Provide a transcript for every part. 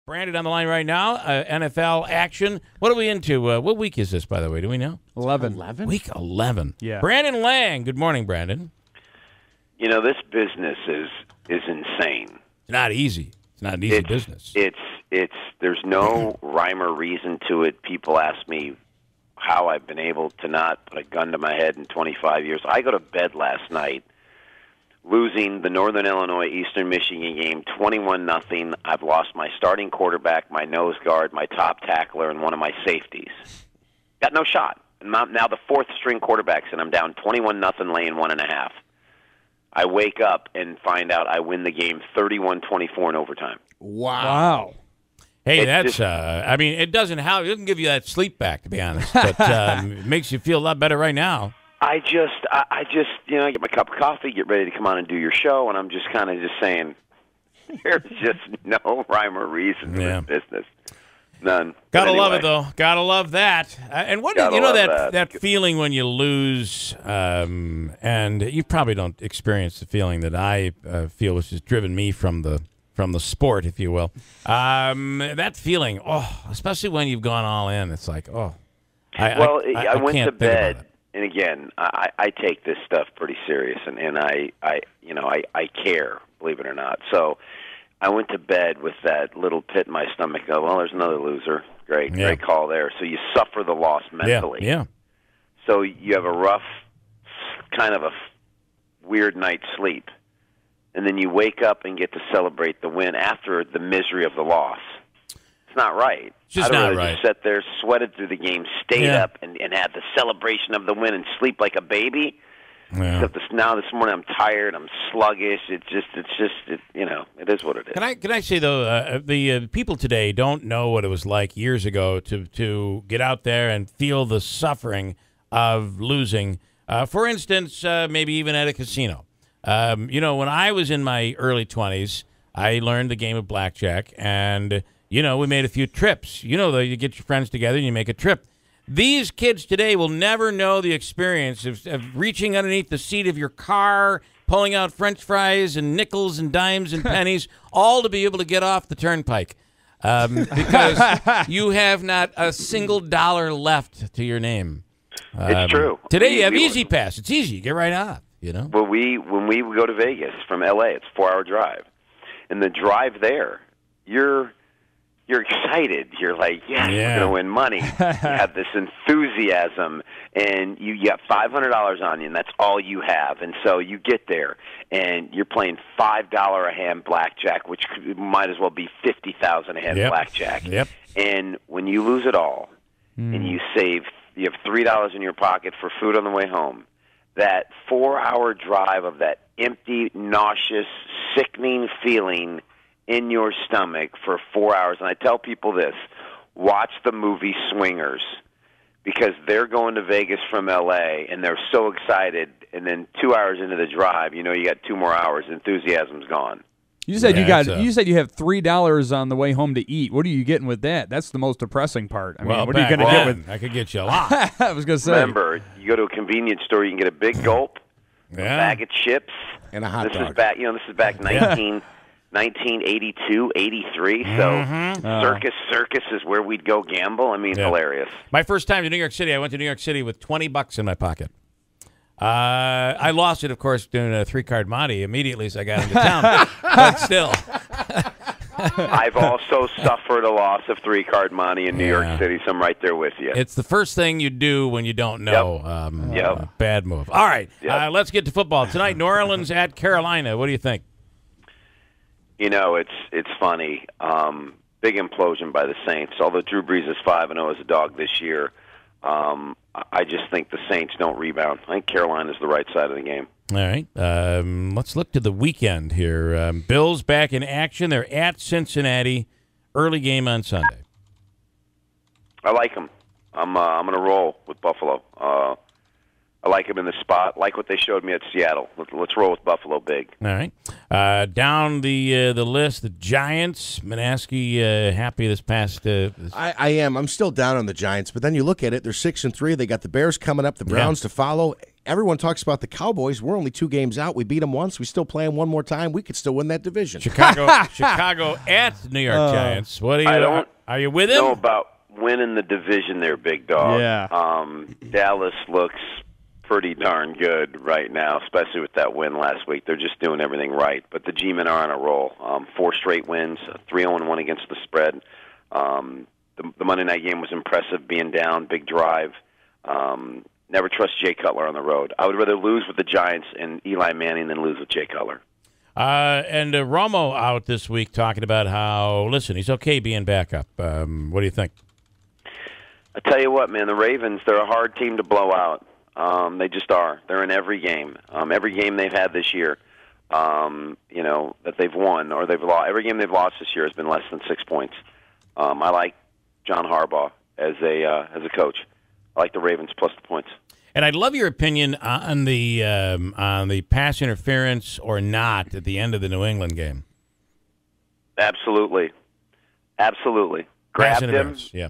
Brandon on the line right now, NFL action. What are we into? What week is this, by the way? Do we know? 11. Week 11. Yeah. Brandon Lang. Good morning, Brandon. You know, this business is insane. It's not easy. It's not an easy business. There's no rhyme or reason to it. People ask me how I've been able to not put a gun to my head in 25 years. I go to bed last night losing the Northern Illinois Eastern Michigan game 21-0. I've lost my starting quarterback, my nose guard, my top tackler, and one of my safeties. Got no shot. And now the fourth string quarterback's, and I'm down 21-0, laying 1.5. I wake up and find out I win the game 31-24 in overtime. Wow. Hey, that's, I mean, it doesn't give you that sleep back, to be honest, but it makes you feel a lot better right now. I just, you know, I get my cup of coffee, get ready to come on and do your show, and I'm just kind of just saying, there's just no rhyme or reason to this business. None. Gotta love it, though. Gotta love that. And what you know that feeling when you lose, and you probably don't experience the feeling that I feel, which has driven me from the sport, if you will. That feeling, especially when you've gone all in, it's like, I went to bed. And again, I take this stuff pretty serious, and I care, believe it or not. So I went to bed with that little pit in my stomach. Oh, well, there's another loser. Great call there. So you suffer the loss mentally. Yeah. So you have a rough, kind of a weird night's sleep, and then you wake up and get to celebrate the win after the misery of the loss. It's not right. It's just not rather right. Just sat there, sweated through the game, stayed up, and had the celebration of the win and sleep like a baby. Yeah. Except this morning I'm tired, I'm sluggish. It is what it is. Can I say though, the people today don't know what it was like years ago to get out there and feel the suffering of losing. For instance, maybe even at a casino. When I was in my early 20s, I learned the game of blackjack, and we made a few trips. You get your friends together and you make a trip. These kids today will never know the experience of reaching underneath the seat of your car, pulling out French fries and nickels and dimes and pennies, all to be able to get off the turnpike because you have not a single dollar left to your name. It's true. Today you have Easy Pass. It's easy. You get right off, Well, when we go to Vegas from L.A., it's a 4-hour drive. And the drive there, you're excited. You're like, we're going to win money. You have this enthusiasm, and you got $500 on you, and that's all you have. And so you get there, and you're playing $5 a hand blackjack, which might as well be $50,000 a hand blackjack. Yep. And when you lose it all, and you have $3 in your pocket for food on the way home, that 4-hour drive of that empty, nauseous, sickening feeling in your stomach for 4 hours. And I tell people this, watch the movie Swingers, because they're going to Vegas from L.A., and they're so excited, and then 2 hours into the drive, you got 2 more hours, enthusiasm's gone. You said you said you have $3 on the way home to eat. What are you getting with that? That's the most depressing part. I mean, what are you going to get with? I could get you a lot. I was going to say. Remember, you go to a convenience store, you can get a big gulp, a bag of chips, and a hot dog. This is back 1982, 83. So circus is where we'd go gamble. I mean, hilarious. My first time to New York City, I went to New York City with $20 in my pocket. I lost it, of course, doing a 3-card Monte immediately as I got into town. But still. I've also suffered a loss of 3-card Monte in New York City, so I'm right there with you. It's the first thing you do when you don't know. Bad move. All right, let's get to football. Tonight, New Orleans at Carolina. What do you think? It's funny. Big implosion by the Saints. Although Drew Brees is 5-0 as a dog this year, I just think the Saints don't rebound. I think Carolina's the right side of the game. All right. Let's look to the weekend here. Bills back in action. They're at Cincinnati. Early game on Sunday. I like them. I'm going to roll with Buffalo. I like them in the spot. Like what they showed me at Seattle. Let's roll with Buffalo big. All right. Down the list, the Giants. Manaski happy this past. I am. I'm still down on the Giants, but then you look at it. They're 6-3. They got the Bears coming up. The Browns to follow. everyone talks about the Cowboys. We're only 2 games out. We beat them once. We still play them one more time. We could still win that division. Chicago at New York Giants. What do you? Are you with him? Know about winning the division there, big dog. Yeah. Dallas looks pretty darn good right now, especially with that win last week. They're just doing everything right. But the G-men are on a roll. 4 straight wins, 3-0-1 against the spread. The Monday night game was impressive, being down, big drive. Never trust Jay Cutler on the road. I would rather lose with the Giants and Eli Manning than lose with Jay Cutler. And Romo out this week talking about how, listen, he's okay being backup. What do you think? I tell you what, man, the Ravens, they're a hard team to blow out. They just are. They're in every game. Every game they've had this year, that they've won or they've lost. Every game they've lost this year has been less than 6 points. I like John Harbaugh as a coach. I like the Ravens plus the points. And I'd love your opinion on the pass interference or not at the end of the New England game. Absolutely. Grabbed him, yeah.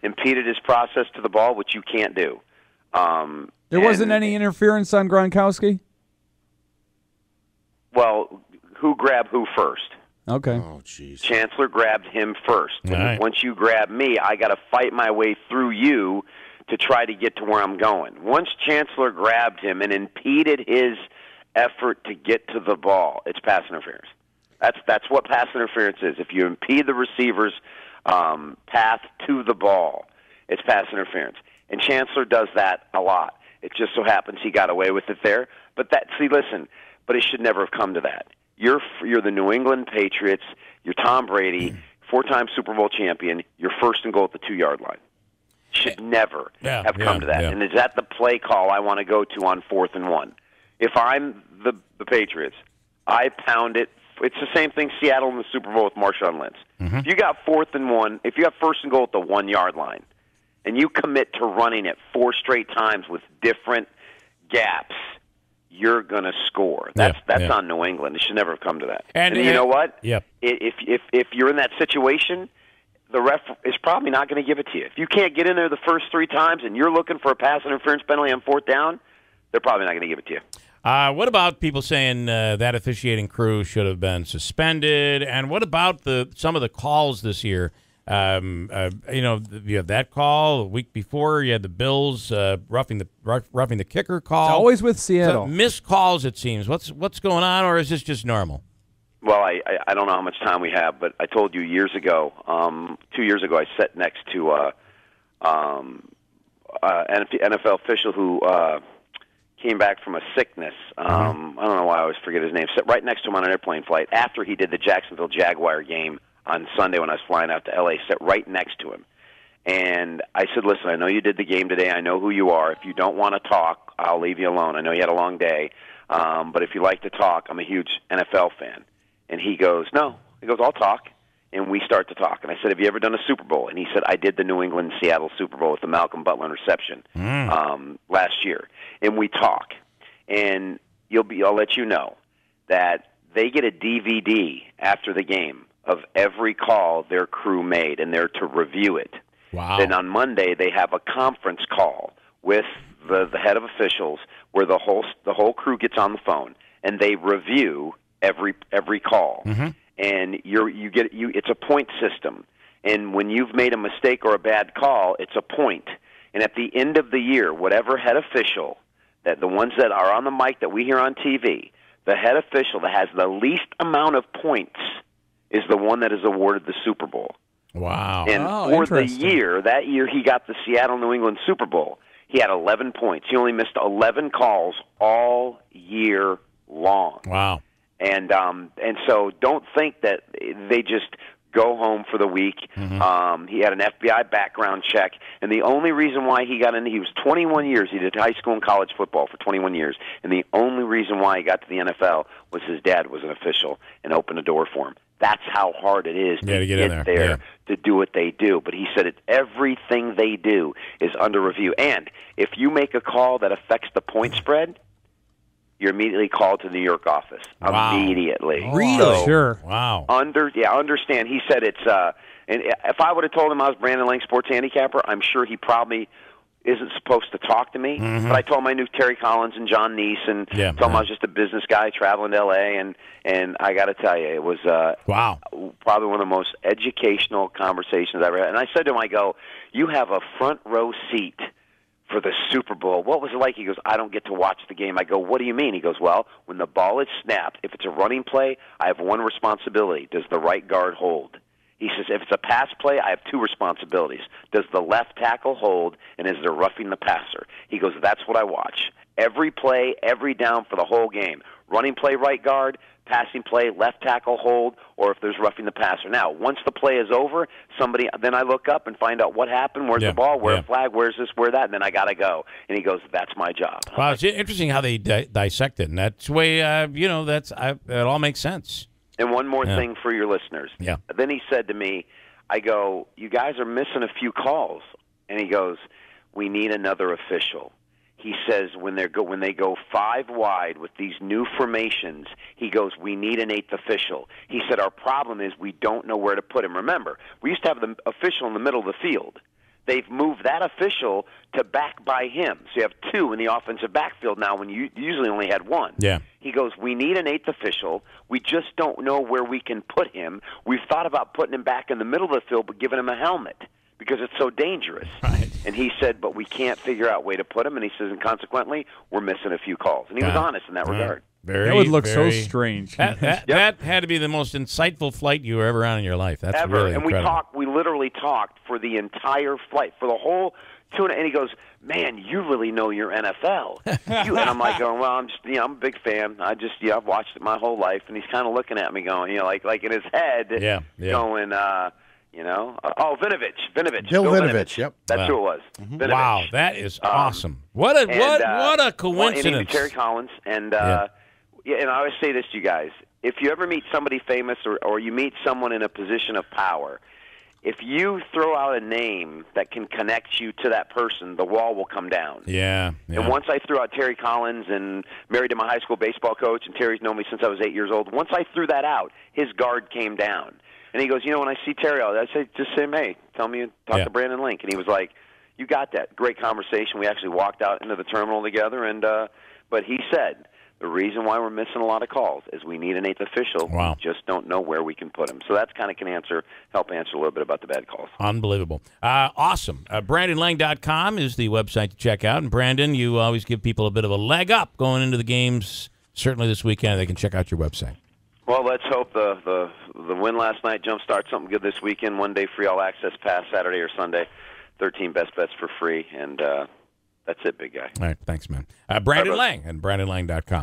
impeded his process to the ball, which you can't do. There wasn't any interference on Gronkowski? Well, who grabbed who first? Okay. Oh, jeez. Chancellor grabbed him first. Right. Once you grab me, I got to fight my way through you to try to get to where I'm going. Once Chancellor grabbed him and impeded his effort to get to the ball, it's pass interference. That's what pass interference is. If you impede the receiver's path to the ball, it's pass interference. And Chancellor does that a lot. It just so happens he got away with it there. But but it should never have come to that. You're the New England Patriots. You're Tom Brady, 4-time Super Bowl champion. You're first and goal at the 2-yard line. Should never have come to that. Yeah. And is that the play call I want to go to on 4th and 1? If I'm the Patriots, I pound it. It's the same thing Seattle in the Super Bowl with Marshawn Lynch. Mm-hmm. If you got 4th and 1, if you got first and goal at the 1-yard line, and you commit to running it 4 straight times with different gaps, you're going to score. That's on New England. It should never have come to that. And you know what? Yep. If you're in that situation, the ref is probably not going to give it to you. If you can't get in there the first 3 times and you're looking for a pass interference penalty on 4th down, they're probably not going to give it to you. What about people saying that officiating crew should have been suspended? And what about some of the calls this year? You have that call a week before. You had the Bills roughing the kicker call. It's always with Seattle. So missed calls, it seems. What's going on, or is this just normal? Well, I don't know how much time we have, but I told you years ago, 2 years ago, I sat next to an NFL official who came back from a sickness. I don't know why I always forget his name. Sat right next to him on an airplane flight after he did the Jacksonville Jaguar game on Sunday when I was flying out to L.A., sat right next to him. And I said, listen, I know you did the game today. I know who you are. If you don't want to talk, I'll leave you alone. I know you had a long day. But if you like to talk, I'm a huge NFL fan. And he goes, no. He goes, I'll talk. And we start to talk. And I said, have you ever done a Super Bowl? And he said, I did the New England-Seattle Super Bowl with the Malcolm Butler interception last year. And we talk. And I'll let you know that they get a DVD after the game of every call their crew made, and they're to review it. Wow. Then on Monday, they have a conference call with the head of officials where the whole crew gets on the phone, and they review every call. Mm-hmm. And it's a point system. And when you've made a mistake or a bad call, it's a point. And at the end of the year, whatever head official, that the ones that are on the mic that we hear on TV, the head official that has the least amount of points is the one that is awarded the Super Bowl. Wow. And for that year he got the Seattle-New England Super Bowl, he had 11 points. He only missed 11 calls all year long. Wow. And so don't think that they just go home for the week. Mm-hmm. He had an FBI background check, and the only reason why he got in, he was 21 years. He did high school and college football for 21 years, and the only reason why he got to the NFL was his dad was an official and opened a door for him. That's how hard it is to get in there to do what they do. But he said everything they do is under review. And if you make a call that affects the point spread, you're immediately called to the New York office. Wow. Immediately. Really? So, sure. Wow. Understand. He said it's and if I would have told him I was Brandon Lang, sports handicapper, I'm sure he probably isn't supposed to talk to me. Mm-hmm. But I told him I knew Terry Collins and John Neese, and told him I was just a business guy traveling to L.A., and I got to tell you, it was wow, probably one of the most educational conversations I ever had. And I said to him, I go, you have a front row seat for the Super Bowl. What was it like? He goes, I don't get to watch the game. I go, what do you mean? He goes, well, when the ball is snapped, if it's a running play, I have one responsibility. Does the right guard hold? He says, if it's a pass play, I have two responsibilities. Does the left tackle hold, and is there roughing the passer? He goes, that's what I watch. Every play, every down for the whole game. Running play, right guard. Passing play, left tackle hold, or if there's roughing the passer. Now, once the play is over, then I look up and find out what happened, where's the ball, where's the flag, where's this, where that, and then I got to go. And he goes, that's my job. Wow, it's interesting how they dissect it, and that's the way, it all makes sense. And one more thing for your listeners. Yeah. Then he said to me, I go, you guys are missing a few calls. And he goes, we need another official. He says when they go 5 wide with these new formations, he goes, we need an 8th official. He said our problem is we don't know where to put him. Remember, we used to have the official in the middle of the field. They've moved that official to back by him. So you have 2 in the offensive backfield now when you usually only had 1. Yeah. He goes, we need an 8th official. We just don't know where we can put him. We've thought about putting him back in the middle of the field but giving him a helmet because it's so dangerous. Right. And he said, but we can't figure out a way to put him. And he says, and consequently, we're missing a few calls. And he was honest in that regard. That would look so strange. That had to be the most insightful flight you were ever on in your life. That's ever. really and incredible. we literally talked for the entire flight, for the whole tune. And he goes, man, you really know your NFL. And I'm like going, well, I'm a big fan. I've watched it my whole life. And he's kind of looking at me going, like in his head, going, Vinovich. Bill Vinovich, yep. That's who it was. Vinovich. Wow, that is awesome. What a coincidence. Well, and Terry Collins, and and I always say this to you guys: if you ever meet somebody famous or you meet someone in a position of power, if you throw out a name that can connect you to that person, the wall will come down. Yeah. And once I threw out Terry Collins and married to my high school baseball coach, and Terry's known me since I was 8 years old, once I threw that out, his guard came down. And he goes, when I see Terry, I say, just say, hey, tell me, talk to Brandon Link. And he was like, you got that. Great conversation. We actually walked out into the terminal together. And but he said, the reason why we're missing a lot of calls is we need an 8th official. Wow. We just don't know where we can put him. So that's kind of help answer a little bit about the bad calls. Unbelievable. Awesome. BrandonLang.com is the website to check out. And Brandon, you always give people a bit of a leg up going into the games. Certainly this weekend, they can check out your website. Well, let's hope the win last night jumpstarts something good this weekend. 1 day free all access pass Saturday or Sunday. 13 best bets for free, and that's it, big guy. All right, thanks, man. Brandon Lang and BrandonLang.com.